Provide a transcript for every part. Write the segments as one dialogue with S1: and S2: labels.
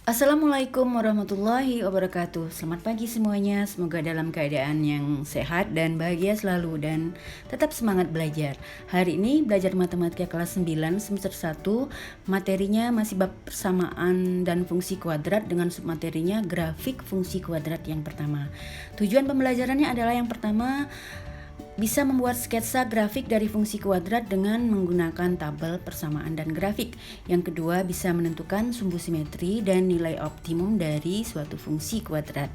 S1: Assalamualaikum warahmatullahi wabarakatuh. Selamat pagi semuanya. Semoga dalam keadaan yang sehat dan bahagia selalu dan tetap semangat belajar. Hari ini belajar matematika kelas 9 semester 1. Materinya masih bab persamaan dan fungsi kuadrat dengan submaterinya grafik fungsi kuadrat yang pertama. Tujuan pembelajarannya adalah yang pertama, bisa membuat sketsa grafik dari fungsi kuadrat dengan menggunakan tabel persamaan dan grafik. Yang kedua, bisa menentukan sumbu simetri dan nilai optimum dari suatu fungsi kuadrat.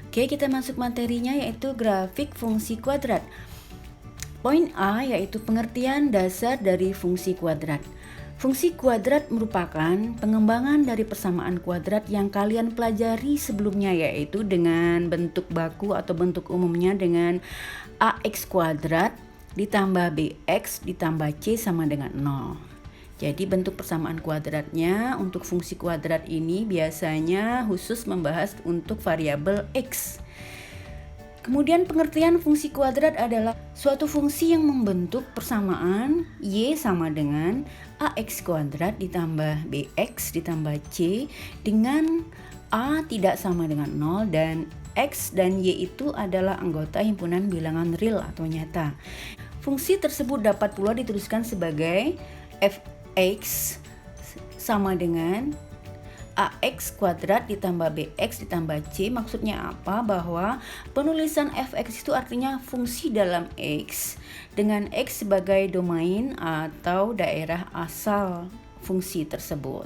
S1: Oke, kita masuk materinya yaitu grafik fungsi kuadrat. Poin A yaitu pengertian dasar dari fungsi kuadrat. Fungsi kuadrat merupakan pengembangan dari persamaan kuadrat yang kalian pelajari sebelumnya, yaitu dengan bentuk baku atau bentuk umumnya dengan ax kuadrat ditambah bx ditambah c sama dengan 0. Jadi bentuk persamaan kuadratnya untuk fungsi kuadrat ini biasanya khusus membahas untuk variabel x. Kemudian pengertian fungsi kuadrat adalah suatu fungsi yang membentuk persamaan y sama dengan ax kuadrat ditambah bx ditambah c dengan a tidak sama dengan 0 dan x dan y itu adalah anggota himpunan bilangan real atau nyata. Fungsi tersebut dapat pula dituliskan sebagai fx sama dengan ax kuadrat ditambah bx ditambah c. Maksudnya apa? Bahwa penulisan fx itu artinya fungsi dalam x dengan x sebagai domain atau daerah asal fungsi tersebut.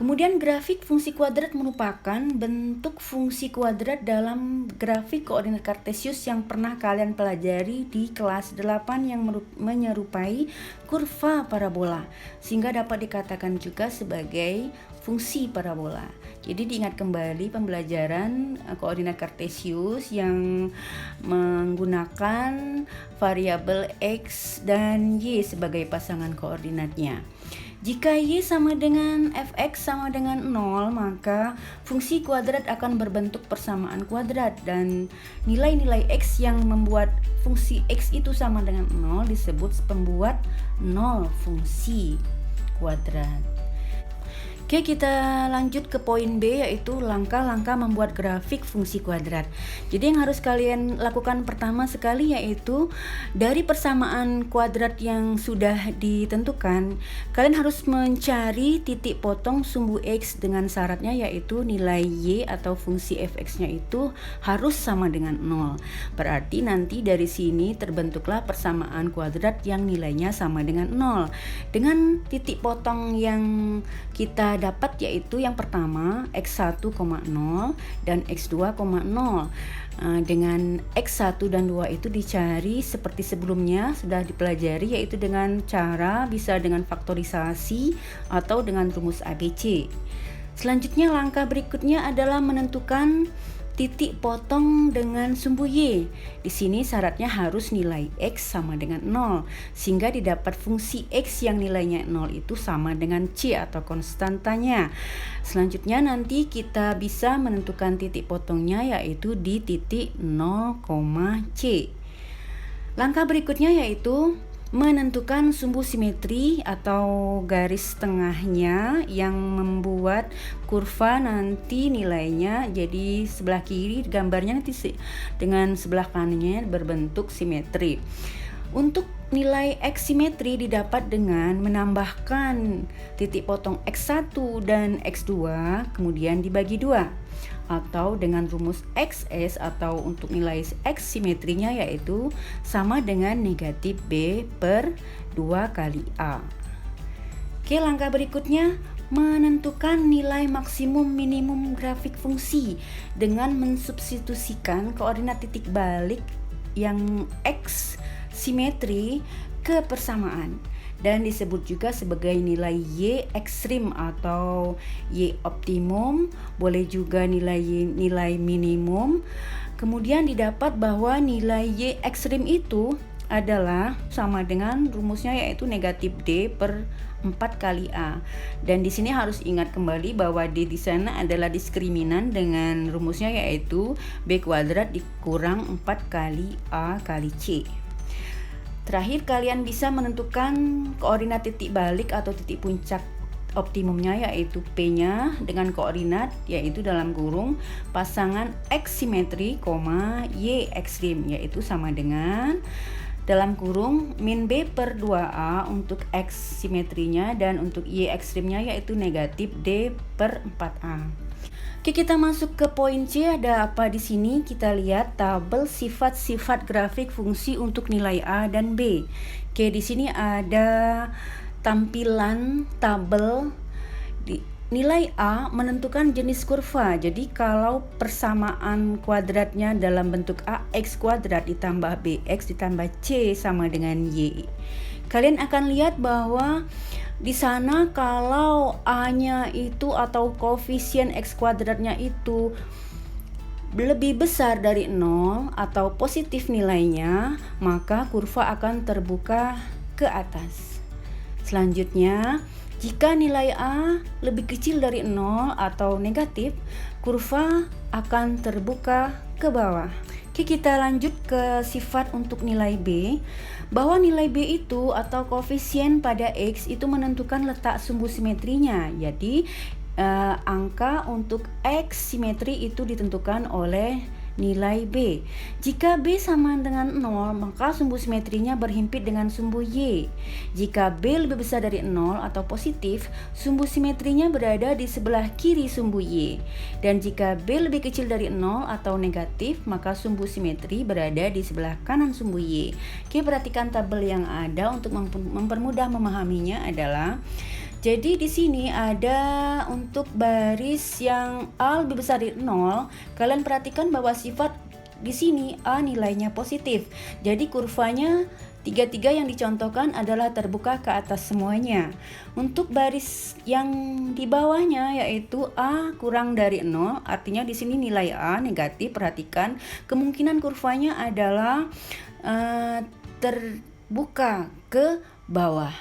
S1: Kemudian grafik fungsi kuadrat merupakan bentuk fungsi kuadrat dalam grafik koordinat kartesius yang pernah kalian pelajari di kelas 8 yang menyerupai kurva parabola, sehingga dapat dikatakan juga sebagai fungsi parabola. Jadi diingat kembali pembelajaran koordinat kartesius yang menggunakan variabel x dan y sebagai pasangan koordinatnya. Jika y sama dengan fx sama dengan 0, maka fungsi kuadrat akan berbentuk persamaan kuadrat dan nilai-nilai x yang membuat fungsi x itu sama dengan 0 disebut pembuat 0 fungsi kuadrat. Oke, kita lanjut ke poin B yaitu langkah-langkah membuat grafik fungsi kuadrat. Jadi yang harus kalian lakukan pertama sekali yaitu dari persamaan kuadrat yang sudah ditentukan, kalian harus mencari titik potong sumbu x dengan syaratnya yaitu nilai y atau fungsi fx-nya itu harus sama dengan 0. Berarti nanti dari sini terbentuklah persamaan kuadrat yang nilainya sama dengan 0. Dengan titik potong yang kita dapat yaitu yang pertama x1, 0 dan x2, 0. Dengan x1 dan 2 itu dicari seperti sebelumnya sudah dipelajari, yaitu dengan cara bisa dengan faktorisasi atau dengan rumus ABC. Selanjutnya langkah berikutnya adalah menentukan titik potong dengan sumbu y. Di sini syaratnya harus nilai x sama dengan 0 sehingga didapat fungsi x yang nilainya 0 itu sama dengan c atau konstantanya. Selanjutnya nanti kita bisa menentukan titik potongnya yaitu di titik 0, c. Langkah berikutnya yaitu menentukan sumbu simetri atau garis tengahnya yang membuat kurva nanti nilainya jadi sebelah kiri gambarnya nanti dengan sebelah kanannya berbentuk simetri. Untuk nilai x simetri didapat dengan menambahkan titik potong x1 dan x2 kemudian dibagi 2 atau dengan rumus xs atau untuk nilai x simetrinya yaitu sama dengan negatif b per 2 kali a. Oke, langkah berikutnya menentukan nilai maksimum minimum grafik fungsi dengan mensubstitusikan koordinat titik balik yang x simetri ke persamaan dan disebut juga sebagai nilai y ekstrim atau y optimum, boleh juga nilai minimum. Kemudian didapat bahwa nilai y ekstrim itu adalah sama dengan rumusnya yaitu negatif d per 4 kali a. Dan di sini harus ingat kembali bahwa d di sana adalah diskriminan dengan rumusnya yaitu b kuadrat dikurang 4 kali a kali c. Terakhir kalian bisa menentukan koordinat titik balik atau titik puncak optimumnya yaitu P-nya dengan koordinat yaitu dalam kurung pasangan X simetri, Y ekstrim, yaitu sama dengan dalam kurung min B per 2A untuk X simetrinya dan untuk Y ekstrimnya yaitu negatif D per 4A. Oke, kita masuk ke poin C. Ada apa di sini? Kita lihat tabel sifat-sifat grafik fungsi untuk nilai A dan B. Oke, di sini ada tampilan tabel nilai A menentukan jenis kurva. Jadi kalau persamaan kuadratnya dalam bentuk AX kuadrat ditambah BX ditambah C sama dengan Y. Kalian akan lihat bahwa di sana kalau A-nya itu atau koefisien X kuadratnya itu lebih besar dari 0 atau positif nilainya, maka kurva akan terbuka ke atas. Selanjutnya, jika nilai A lebih kecil dari 0 atau negatif, kurva akan terbuka ke bawah. Oke, kita lanjut ke sifat untuk nilai B, bahwa nilai B itu atau koefisien pada X itu menentukan letak sumbu simetrinya. Jadi angka untuk X simetri itu ditentukan oleh nilai B. Jika B sama dengan 0, maka sumbu simetrinya berhimpit dengan sumbu Y. Jika B lebih besar dari 0 atau positif, sumbu simetrinya berada di sebelah kiri sumbu Y. Dan jika B lebih kecil dari 0 atau negatif, maka sumbu simetri berada di sebelah kanan sumbu Y. Oke, perhatikan tabel yang ada untuk mempermudah memahaminya adalah, jadi di sini ada untuk baris yang A lebih besar dari 0, kalian perhatikan bahwa sifat di sini A nilainya positif. Jadi kurvanya tiga yang dicontohkan adalah terbuka ke atas semuanya. Untuk baris yang di bawahnya yaitu A kurang dari 0, artinya di sini nilai A negatif. Perhatikan kemungkinan kurvanya adalah terbuka ke bawah.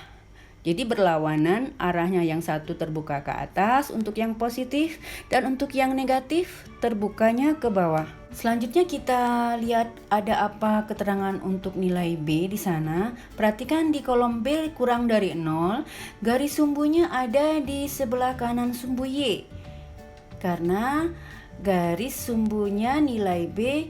S1: Jadi berlawanan arahnya, yang satu terbuka ke atas untuk yang positif dan untuk yang negatif terbukanya ke bawah. Selanjutnya kita lihat ada apa keterangan untuk nilai B di sana. Perhatikan di kolom B kurang dari 0, garis sumbunya ada di sebelah kanan sumbu Y. Karena garis sumbunya nilai B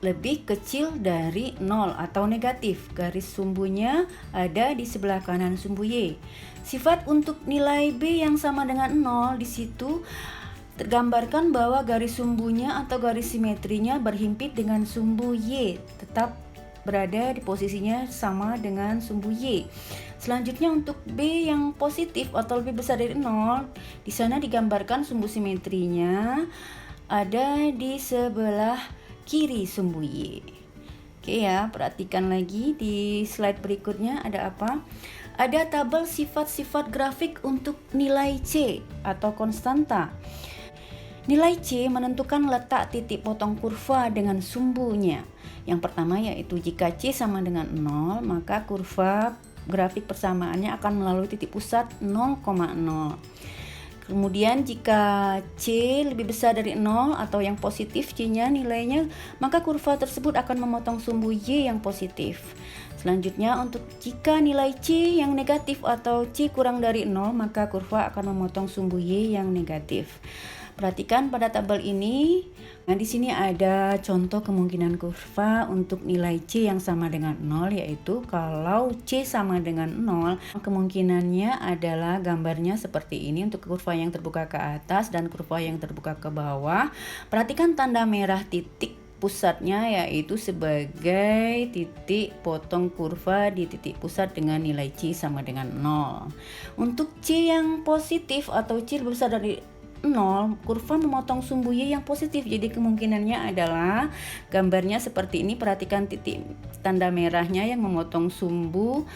S1: lebih kecil dari 0 atau negatif. Garis sumbunya ada di sebelah kanan sumbu Y. Sifat untuk nilai B yang sama dengan 0 di situ tergambarkan bahwa garis sumbunya atau garis simetrinya berhimpit dengan sumbu Y, tetap berada di posisinya sama dengan sumbu Y. Selanjutnya untuk B yang positif atau lebih besar dari 0, di sana digambarkan sumbu simetrinya ada di sebelah kiri sumbu Y. Oke ya, perhatikan lagi di slide berikutnya ada apa? Ada tabel sifat-sifat grafik untuk nilai C atau konstanta. Nilai C menentukan letak titik potong kurva dengan sumbunya. Yang pertama yaitu jika C sama dengan 0, maka kurva grafik persamaannya akan melalui titik pusat 0,0. Kemudian jika C lebih besar dari 0 atau yang positif C-nya nilainya, maka kurva tersebut akan memotong sumbu Y yang positif. Selanjutnya untuk jika nilai C yang negatif atau C kurang dari 0, maka kurva akan memotong sumbu Y yang negatif. Perhatikan pada tabel ini. Nah, di sini ada contoh kemungkinan kurva untuk nilai C yang sama dengan 0, yaitu kalau C sama dengan 0, kemungkinannya adalah gambarnya seperti ini untuk kurva yang terbuka ke atas dan kurva yang terbuka ke bawah. Perhatikan tanda merah titik pusatnya yaitu sebagai titik potong kurva di titik pusat dengan nilai C sama dengan 0. Untuk C yang positif atau C lebih besar dari 0, kurva memotong sumbu Y yang positif. Jadi kemungkinannya adalah gambarnya seperti ini. Perhatikan titik tanda merahnya yang memotong sumbu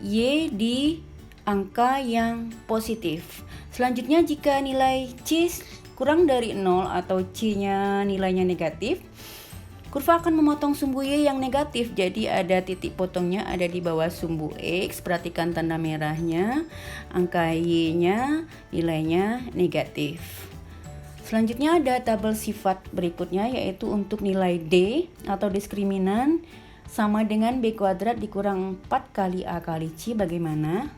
S1: Y di angka yang positif. Selanjutnya jika nilai C kurang dari 0 atau C-nya nilainya negatif, kurva akan memotong sumbu Y yang negatif. Jadi ada titik potongnya ada di bawah sumbu X. Perhatikan tanda merahnya. Angka Y-nya nilainya negatif. Selanjutnya ada tabel sifat berikutnya yaitu untuk nilai D atau diskriminan sama dengan B kuadrat dikurang 4 kali A kali C. Bagaimana?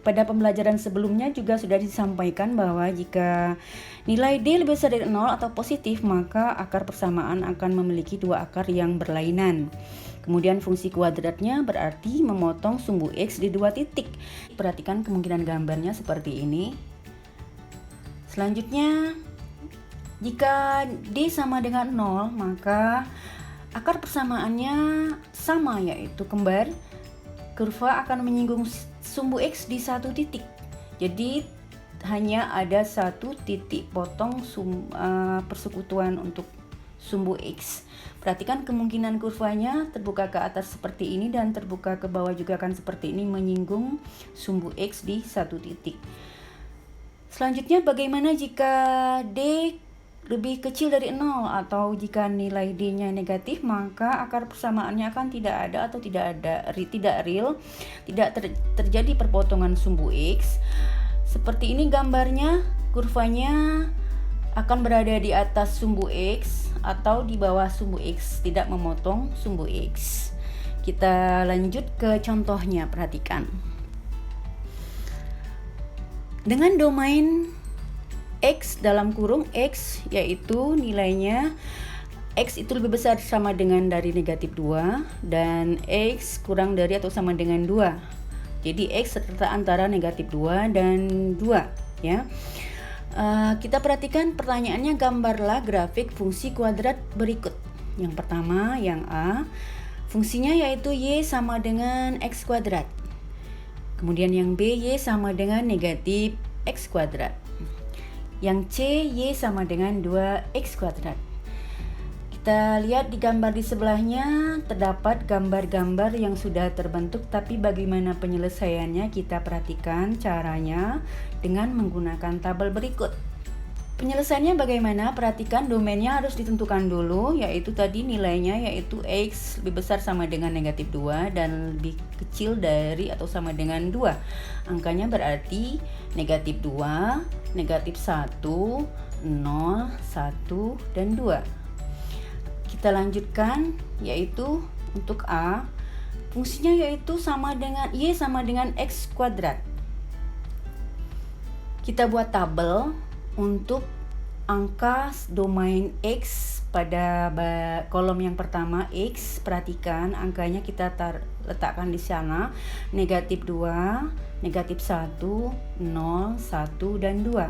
S1: pada pembelajaran sebelumnya juga sudah disampaikan bahwa jika nilai D lebih besar dari 0 atau positif, maka akar persamaan akan memiliki dua akar yang berlainan. Kemudian fungsi kuadratnya berarti memotong sumbu X di dua titik. Perhatikan kemungkinan gambarnya seperti ini. Selanjutnya, jika D sama dengan 0, maka akar persamaannya sama, yaitu kembar. Kurva akan menyinggung sumbu X di satu titik. Jadi hanya ada satu titik potong persekutuan untuk sumbu X. Perhatikan kemungkinan kurvanya terbuka ke atas seperti ini dan terbuka ke bawah juga akan seperti ini, menyinggung sumbu X di satu titik. Selanjutnya, bagaimana jika D lebih kecil dari 0 atau jika nilai D-nya negatif, maka akar persamaannya akan tidak ada atau tidak real, tidak terjadi perpotongan sumbu X. Seperti ini gambarnya, kurvanya akan berada di atas sumbu X atau di bawah sumbu X, tidak memotong sumbu X. Kita lanjut ke contohnya, perhatikan. Dengan domain X dalam kurung X, yaitu nilainya X itu lebih besar sama dengan dari negatif 2 dan X kurang dari atau sama dengan 2. Jadi X terletak antara negatif 2 dan 2 ya. Kita perhatikan pertanyaannya, gambarlah grafik fungsi kuadrat berikut. Yang pertama, yang A, fungsinya yaitu Y sama dengan X kuadrat. Kemudian yang B, Y sama dengan negatif X kuadrat. Yang C, Y sama dengan 2X kuadrat. Kita lihat di gambar di sebelahnya terdapat gambar-gambar yang sudah terbentuk, tapi bagaimana penyelesaiannya kita perhatikan caranya dengan menggunakan tabel berikut. Penyelesaiannya bagaimana? Perhatikan domainnya harus ditentukan dulu, yaitu tadi nilainya yaitu X lebih besar sama dengan negatif 2 dan lebih kecil dari atau sama dengan 2. Angkanya berarti negatif 2, negatif 1, 0, 1, dan 2. Kita lanjutkan, yaitu untuk A, fungsinya yaitu sama dengan Y sama dengan X kuadrat. Kita buat tabel untuk angka domain X pada kolom yang pertama X. Perhatikan angkanya kita letakkan di sana, negatif 2, negatif 1, 0, 1, dan 2.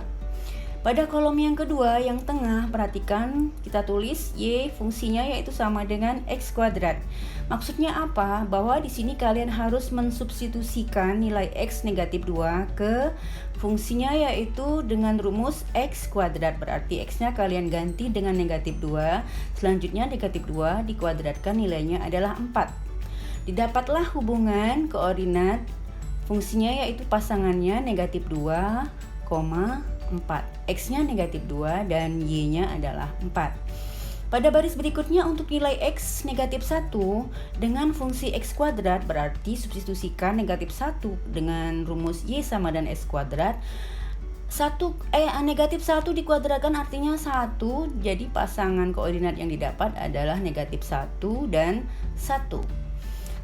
S1: Pada kolom yang kedua yang tengah, perhatikan kita tulis Y fungsinya yaitu sama dengan X kuadrat. Maksudnya apa? Bahwa di sini kalian harus mensubstitusikan nilai X negatif 2 ke fungsinya yaitu dengan rumus X kuadrat. Berarti X-nya kalian ganti dengan negatif 2. Selanjutnya negatif 2 dikuadratkan, nilainya adalah 4. Didapatlah hubungan koordinat fungsinya yaitu pasangannya negatif 2, 4. X-nya negatif 2 dan Y-nya adalah 4. Pada baris berikutnya untuk nilai X negatif 1 dengan fungsi X kuadrat, berarti substitusikan negatif 1 dengan rumus Y sama dan X kuadrat. Negatif 1 dikuadratkan artinya 1, jadi pasangan koordinat yang didapat adalah negatif 1 dan 1.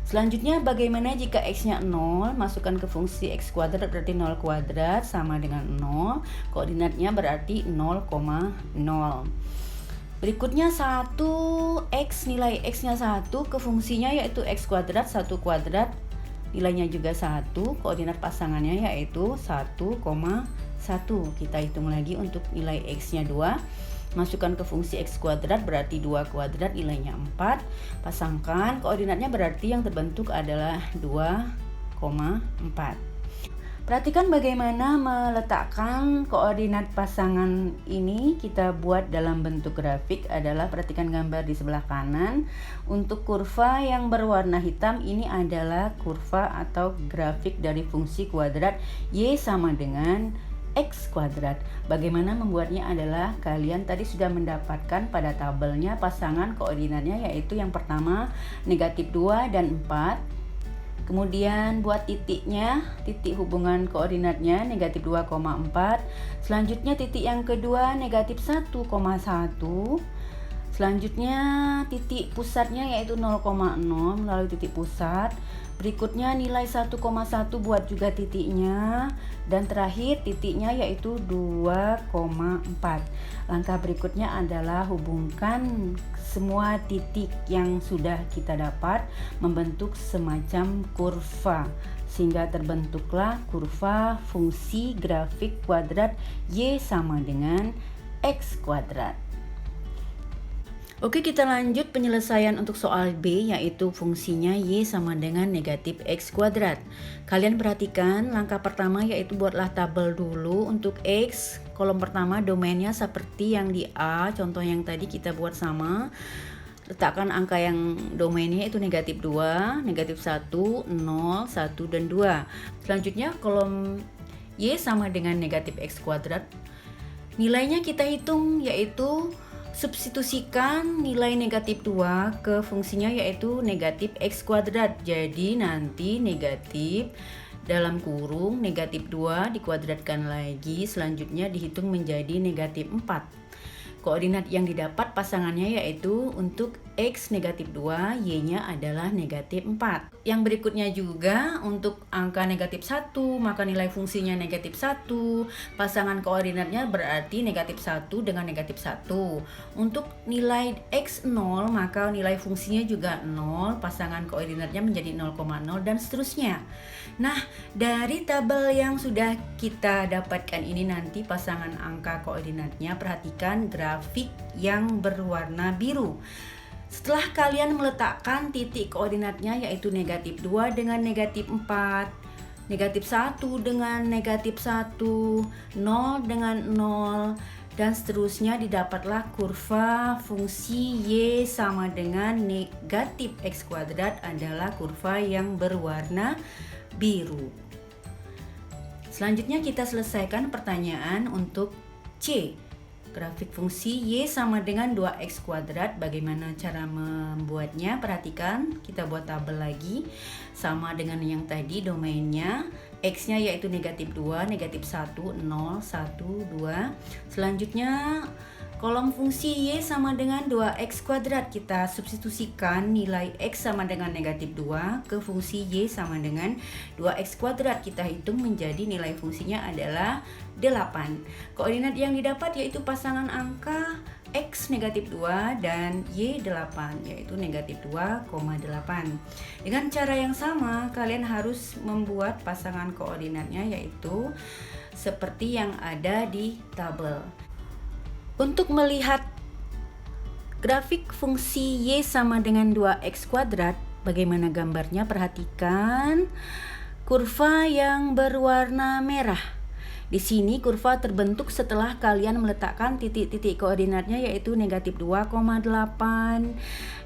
S1: Selanjutnya, bagaimana jika X-nya 0, masukkan ke fungsi X kuadrat berarti 0 kuadrat sama dengan 0, koordinatnya berarti 0,0. Berikutnya 1X, nilai X-nya 1 ke fungsinya yaitu X kuadrat, 1 kuadrat, nilainya juga 1, koordinat pasangannya yaitu 1,1. Kita hitung lagi untuk nilai X-nya 2. Masukkan ke fungsi X kuadrat berarti 2 kuadrat, nilainya 4. Pasangkan koordinatnya berarti yang terbentuk adalah 2,4. Perhatikan bagaimana meletakkan koordinat pasangan ini. Kita buat dalam bentuk grafik adalah, perhatikan gambar di sebelah kanan. Untuk kurva yang berwarna hitam ini adalah kurva atau grafik dari fungsi kuadrat Y sama dengan X kuadrat. Bagaimana membuatnya adalah kalian tadi sudah mendapatkan pada tabelnya pasangan koordinatnya, yaitu yang pertama negatif 2 dan 4. Kemudian buat titiknya, titik hubungan koordinatnya negatif 2,4. Selanjutnya titik yang kedua negatif 1,1. Selanjutnya titik pusatnya yaitu 0,0 melalui titik pusat. Berikutnya nilai 1,1 buat juga titiknya. Dan terakhir titiknya yaitu 2,4. Langkah berikutnya adalah hubungkan semua titik yang sudah kita dapat membentuk semacam kurva, sehingga terbentuklah kurva fungsi grafik kuadrat Y sama dengan X kuadrat. Oke, kita lanjut penyelesaian untuk soal B, yaitu fungsinya Y sama dengan negatif X kuadrat. Kalian perhatikan langkah pertama yaitu buatlah tabel dulu untuk X. Kolom pertama domainnya seperti yang di A, contoh yang tadi kita buat sama. Letakkan angka yang domainnya itu negatif 2, negatif 1, 0, 1, dan 2. Selanjutnya kolom Y sama dengan negatif X kuadrat. Nilainya kita hitung, yaitu substitusikan nilai negatif 2 ke fungsinya yaitu negatif X kuadrat. Jadi nanti negatif dalam kurung negatif 2 dikuadratkan lagi, selanjutnya dihitung menjadi negatif 4. Koordinat yang didapat pasangannya yaitu untuk X negatif 2, Y-nya adalah negatif 4. Yang berikutnya juga untuk angka negatif 1, maka nilai fungsinya negatif 1. Pasangan koordinatnya berarti negatif 1 dengan negatif 1. Untuk nilai X 0, maka nilai fungsinya juga 0. Pasangan koordinatnya menjadi 0,0 dan seterusnya. Nah, dari tabel yang sudah kita dapatkan ini nanti pasangan angka koordinatnya, perhatikan grafik yang berwarna biru. Setelah kalian meletakkan titik koordinatnya yaitu negatif 2 dengan negatif 4, negatif 1 dengan negatif 1, 0 dengan 0, dan seterusnya, didapatlah kurva fungsi Y sama dengan negatif X kuadrat adalah kurva yang berwarna biru. Selanjutnya kita selesaikan pertanyaan untuk C. Grafik fungsi Y sama dengan 2X kuadrat. Bagaimana cara membuatnya? Perhatikan, kita buat tabel lagi. Sama dengan yang tadi domainnya. X-nya yaitu negatif 2, negatif 1, 0, 1, 2. Selanjutnya kolom fungsi Y sama dengan 2X kuadrat. Kita substitusikan nilai X sama dengan negatif 2 ke fungsi Y sama dengan 2X kuadrat. Kita hitung menjadi nilai fungsinya adalah 8. Koordinat yang didapat yaitu pasangan angka X negatif 2 dan Y 8, yaitu negatif 2,8. Dengan cara yang sama, kalian harus membuat pasangan koordinatnya yaitu seperti yang ada di tabel. Untuk melihat grafik fungsi Y sama dengan 2X kuadrat, bagaimana gambarnya? Perhatikan kurva yang berwarna merah. Di sini kurva terbentuk setelah kalian meletakkan titik-titik koordinatnya yaitu negatif 2,8,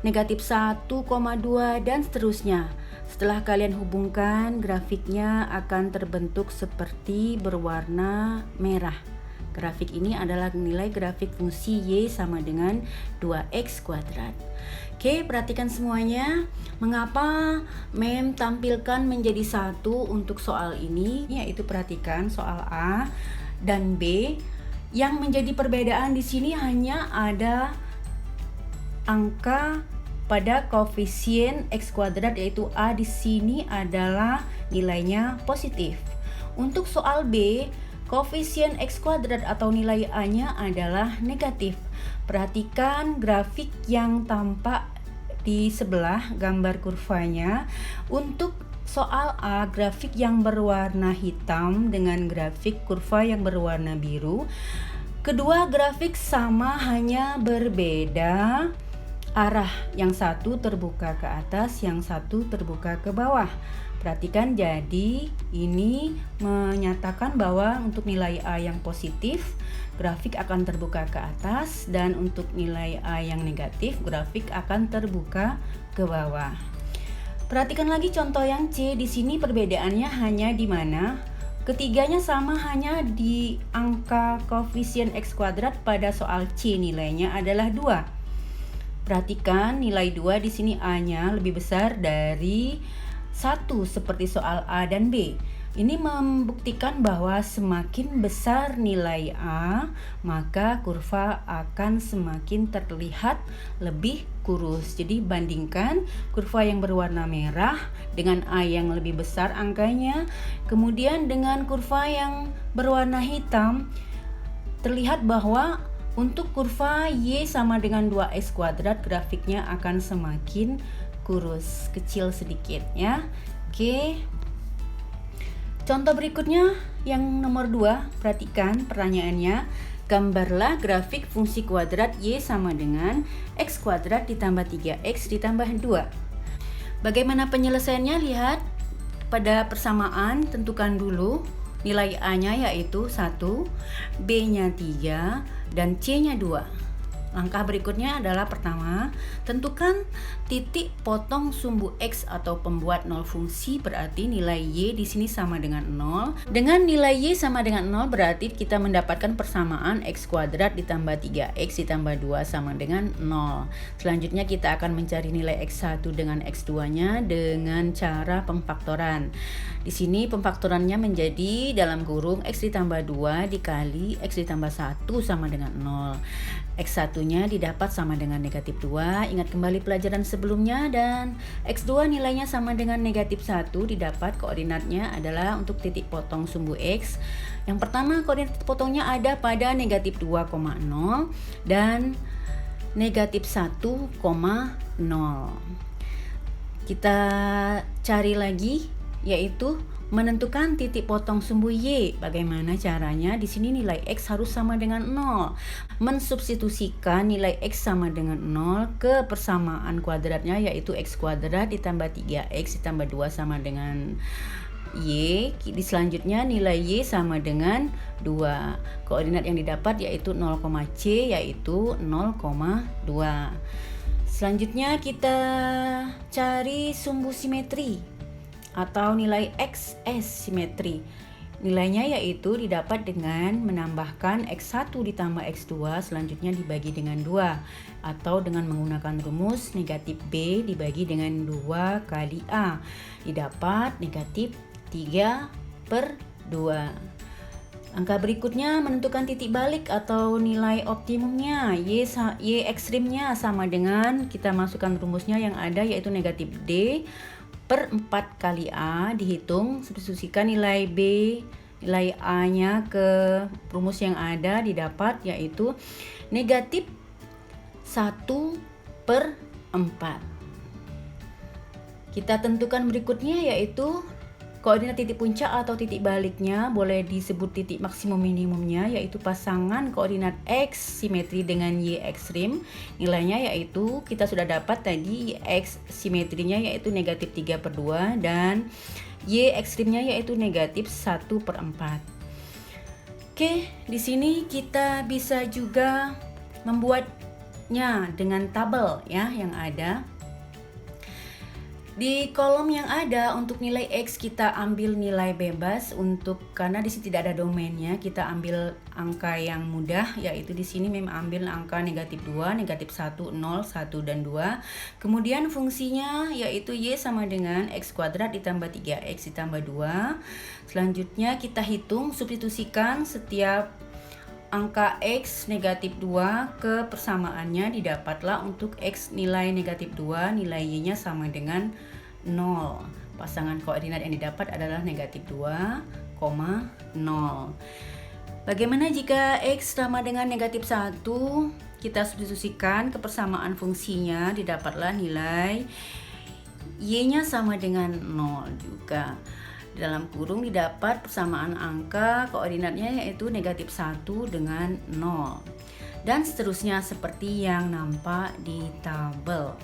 S1: negatif 1,2, dan seterusnya. Setelah kalian hubungkan, grafiknya akan terbentuk seperti berwarna merah. Grafik ini adalah nilai grafik fungsi Y sama dengan 2X kuadrat. Oke, perhatikan semuanya. Mengapa mem tampilkan menjadi 1 untuk soal ini? Yaitu perhatikan soal A dan B. Yang menjadi perbedaan di sini hanya ada angka pada koefisien X kuadrat, yaitu A di sini adalah nilainya positif. Untuk soal B, koefisien X kuadrat atau nilai A-nya adalah negatif. Perhatikan grafik yang tampak di sebelah gambar kurvanya. Untuk soal A, grafik yang berwarna hitam dengan grafik kurva yang berwarna biru. Kedua grafik sama, hanya berbeda arah. Yang satu terbuka ke atas, yang satu terbuka ke bawah. Perhatikan, jadi ini menyatakan bahwa untuk nilai A yang positif, grafik akan terbuka ke atas, dan untuk nilai A yang negatif, grafik akan terbuka ke bawah. Perhatikan lagi contoh yang C. Di sini perbedaannya hanya di mana? Ketiganya sama, hanya di angka koefisien X kuadrat. Pada soal C nilainya adalah 2. Perhatikan nilai 2 di sini A-nya lebih besar dari 1 seperti soal A dan B. Ini membuktikan bahwa semakin besar nilai A, maka kurva akan semakin terlihat lebih kurus. Jadi bandingkan kurva yang berwarna merah dengan A yang lebih besar angkanya, kemudian dengan kurva yang berwarna hitam, terlihat bahwa untuk kurva Y sama dengan 2X kuadrat grafiknya akan semakin kurus, kecil sedikit ya. Oke. Contoh berikutnya yang nomor 2, perhatikan pertanyaannya. Gambarlah grafik fungsi kuadrat Y sama dengan X kuadrat ditambah 3X ditambah 2. Bagaimana penyelesaiannya? Lihat pada persamaan, tentukan dulu nilai A-nya yaitu 1, B-nya 3, dan C-nya 2. Langkah berikutnya adalah pertama, tentukan titik potong sumbu X atau pembuat nol fungsi, berarti nilai Y di sini sama dengan 0. Dengan nilai Y sama dengan 0 berarti kita mendapatkan persamaan X kuadrat ditambah 3X ditambah 2 sama dengan 0. Selanjutnya kita akan mencari nilai X1 dengan X2-nya dengan cara pemfaktoran. Di sini pemfaktorannya menjadi dalam kurung X ditambah 2 dikali X ditambah 1 sama dengan 0. X1-nya didapat sama dengan negatif 2, ingat kembali pelajaran sebelumnya, dan X2 nilainya sama dengan negatif 1, didapat koordinatnya adalah untuk titik potong sumbu X. Yang pertama koordinat potongnya ada pada negatif 2,0 dan negatif 1,0. Kita cari lagi yaitu menentukan titik potong sumbu Y. Bagaimana caranya? Di sini nilai X harus sama dengan 0. Mensubstitusikan nilai X sama dengan 0 ke persamaan kuadratnya yaitu X kuadrat ditambah 3X ditambah 2 sama dengan Y. Di selanjutnya nilai Y sama dengan 2. Koordinat yang didapat yaitu 0, C yaitu 0,2. Selanjutnya kita cari sumbu simetri atau nilai XS simetri. Nilainya yaitu didapat dengan menambahkan X1 ditambah X2 selanjutnya dibagi dengan 2 atau dengan menggunakan rumus negatif B dibagi dengan 2 kali A, didapat negatif 3/2. Angka berikutnya menentukan titik balik atau nilai optimumnya. Y ekstrimnya sama dengan, kita masukkan rumusnya yang ada yaitu negatif D per 4 kali A, dihitung, substitusikan nilai B, nilai A-nya ke rumus yang ada, didapat yaitu negatif 1/4. Kita tentukan berikutnya yaitu koordinat titik puncak atau titik baliknya, boleh disebut titik maksimum minimumnya, yaitu pasangan koordinat X simetri dengan Y ekstrim. Nilainya yaitu kita sudah dapat tadi, X simetrinya yaitu negatif 3/2 dan Y ekstrimnya yaitu negatif 1/4. Oke, di sini kita bisa juga membuatnya dengan tabel ya yang ada. Di kolom yang ada untuk nilai X kita ambil nilai bebas karena di sini tidak ada domainnya, kita ambil angka yang mudah yaitu di sini memang ambil angka negatif 2, negatif 1, 0, 1 dan 2. Kemudian fungsinya yaitu Y sama dengan X kuadrat ditambah 3X ditambah 2. Selanjutnya kita hitung, substitusikan setiap angka X negatif 2 ke persamaannya, didapatlah untuk X nilai negatif 2, nilai Y-nya sama dengan 0. Pasangan koordinat yang didapat adalah negatif 2, 0. Bagaimana jika X sama dengan negatif 1? Kita substitusikan ke persamaan fungsinya, didapatlah nilai Y-nya sama dengan 0 juga. Dalam kurung didapat persamaan angka koordinatnya yaitu negatif 1 dengan 0. Dan seterusnya seperti yang nampak di tabel.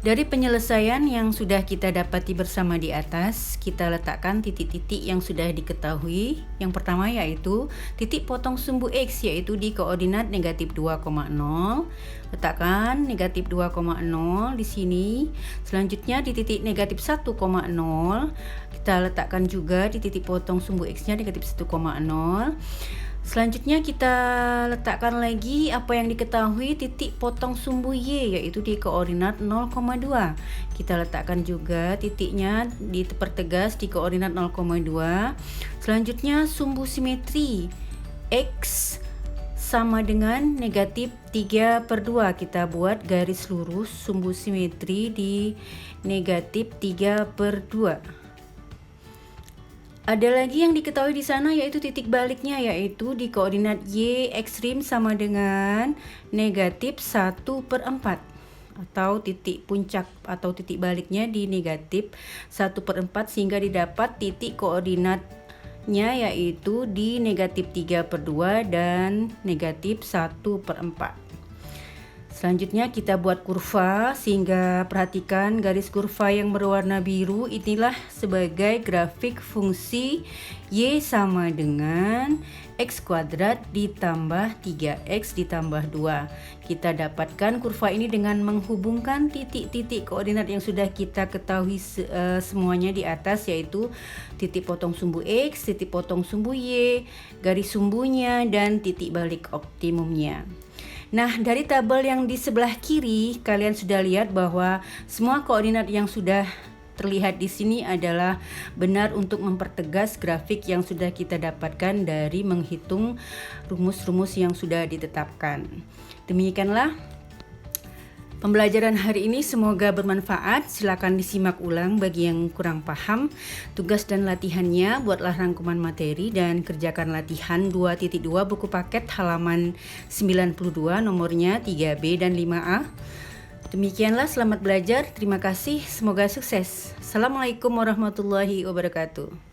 S1: Dari penyelesaian yang sudah kita dapati bersama di atas, kita letakkan titik-titik yang sudah diketahui. Yang pertama yaitu titik potong sumbu X yaitu di koordinat negatif 2,0. Letakkan negatif 2,0 di sini. Selanjutnya di titik negatif 1,0 kita letakkan juga di titik potong sumbu X-nya negatif 1,0. Selanjutnya kita letakkan lagi apa yang diketahui titik potong sumbu Y, yaitu di koordinat 0,2. Kita letakkan juga titiknya dipertegas di koordinat 0,2. Selanjutnya sumbu simetri X sama dengan negatif 3/2. Kita buat garis lurus sumbu simetri di negatif 3/2. Ada lagi yang diketahui di sana yaitu titik baliknya, yaitu di koordinat Y ekstrim sama dengan negatif 1/4, atau titik puncak atau titik baliknya di negatif 1/4, sehingga didapat titik koordinatnya yaitu di negatif 3/2 dan negatif 1/4. Selanjutnya kita buat kurva, sehingga perhatikan garis kurva yang berwarna biru inilah sebagai grafik fungsi Y sama dengan X kuadrat ditambah 3X ditambah 2. Kita dapatkan kurva ini dengan menghubungkan titik-titik koordinat yang sudah kita ketahui semuanya di atas, yaitu titik potong sumbu X, titik potong sumbu Y, garis sumbunya, dan titik balik optimumnya. Nah, dari tabel yang di sebelah kiri, kalian sudah lihat bahwa semua koordinat yang sudah terlihat di sini adalah benar untuk mempertegas grafik yang sudah kita dapatkan dari menghitung rumus-rumus yang sudah ditetapkan. Demikianlah pembelajaran hari ini, semoga bermanfaat. Silakan disimak ulang bagi yang kurang paham. Tugas dan latihannya, buatlah rangkuman materi dan kerjakan latihan 2.2 buku paket halaman 92, nomornya 3B dan 5A. Demikianlah, selamat belajar. Terima kasih, semoga sukses. Assalamualaikum warahmatullahi wabarakatuh.